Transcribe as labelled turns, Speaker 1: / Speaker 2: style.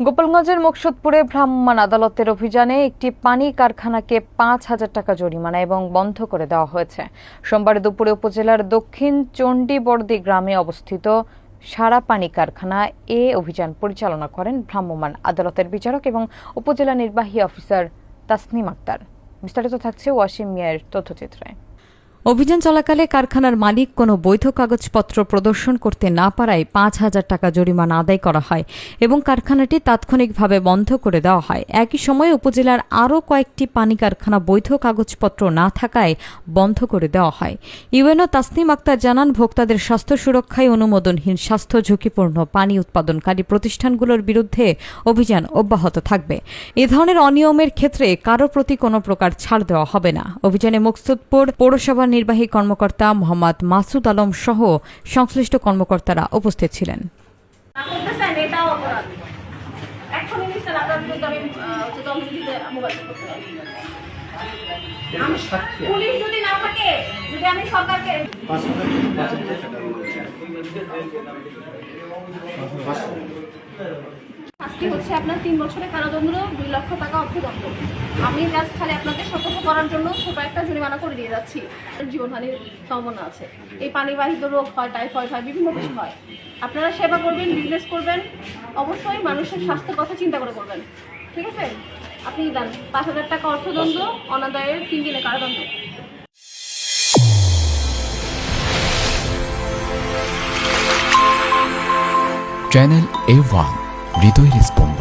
Speaker 1: গোপালগঞ্জের মুকসুদপুরে ভ্রাম্যমাণ আদালতের অভিযানে একটি পানি কারখানাকে ৫,০০০ টাকা জরিমানা এবং বন্ধ করে দেওয়া হয়েছে। সোমবার দুপুরে উপজেলার দক্ষিণ চণ্ডীবর্দী গ্রামে অবস্থিত সারা পানি কারখানা অভিযান পরিচালনা করেন ভ্রাম্যমাণ আদালতের বিচারক এবং উপজেলা নির্বাহী অফিসার তাসনিম আক্তার। বিস্তারিত থাকছে ওয়াসিম মিয়ার তথ্যচিত্রে। অভিযান চলাকালে কারখানার মালিক কোনো বৈধ কাগজপত্র প্রদর্শন করতে না পারায় ৫,০০০ টাকা জরিমানা আদায় করা হয় এবং কারখানাটি তাৎক্ষণিকভাবে বন্ধ করে দেওয়া হয়। একই সময়ে উপজেলার আরও কয়েকটি পানি কারখানা বৈধ কাগজপত্র না থাকায় বন্ধ করে দেওয়া হয়। ইউএনও তাসনিম আক্তার জানান, ভোক্তাদের স্বাস্থ্য সুরক্ষায় অনুমোদনহীন স্বাস্থ্য ঝুঁকিপূর্ণ পানি উৎপাদনকারী প্রতিষ্ঠানগুলোর বিরুদ্ধে অভিযান অব্যাহত থাকবে। এ ধরনের অনিয়মের ক্ষেত্রে কারো প্রতি কোনো প্রকার ছাড় দেওয়া হবে না। অভিযানে মুকসুদপুর পৌরসভা নির্বাহী কর্মকর্তা মোহাম্মদ মাসুদ আলম সহ সংশ্লিষ্ট কর্মকর্তারা উপস্থিত ছিলেন।
Speaker 2: শাস্তি হচ্ছে আপনার ৩ বছরের কারাদণ্ড, ২ লক্ষ টাকা অর্থদণ্ড। আমি জাস্ট খালি আপনাদের সতর্ক করার জন্য ছোট একটা জরিমানা করে দিয়ে যাচ্ছি। জীবনহানির সম্ভাবনা আছে। এই পানিবাহিত রোগ হয়, টাইফয়েড হয়, বিভিন্ন কিছু হয়। আপনারা সেবা করবেন, বিজনেস করবেন, অবশ্যই মানুষের স্বাস্থ্যের কথা চিন্তা করে করবেন। ঠিক আছে? আপনি দেন ৫,০০০ টাকা অর্থদণ্ড, অনাদায়ের ৩ দিনের কারাদণ্ড।
Speaker 3: চ্যানেল A1 হৃদয়ের স্পন্দন।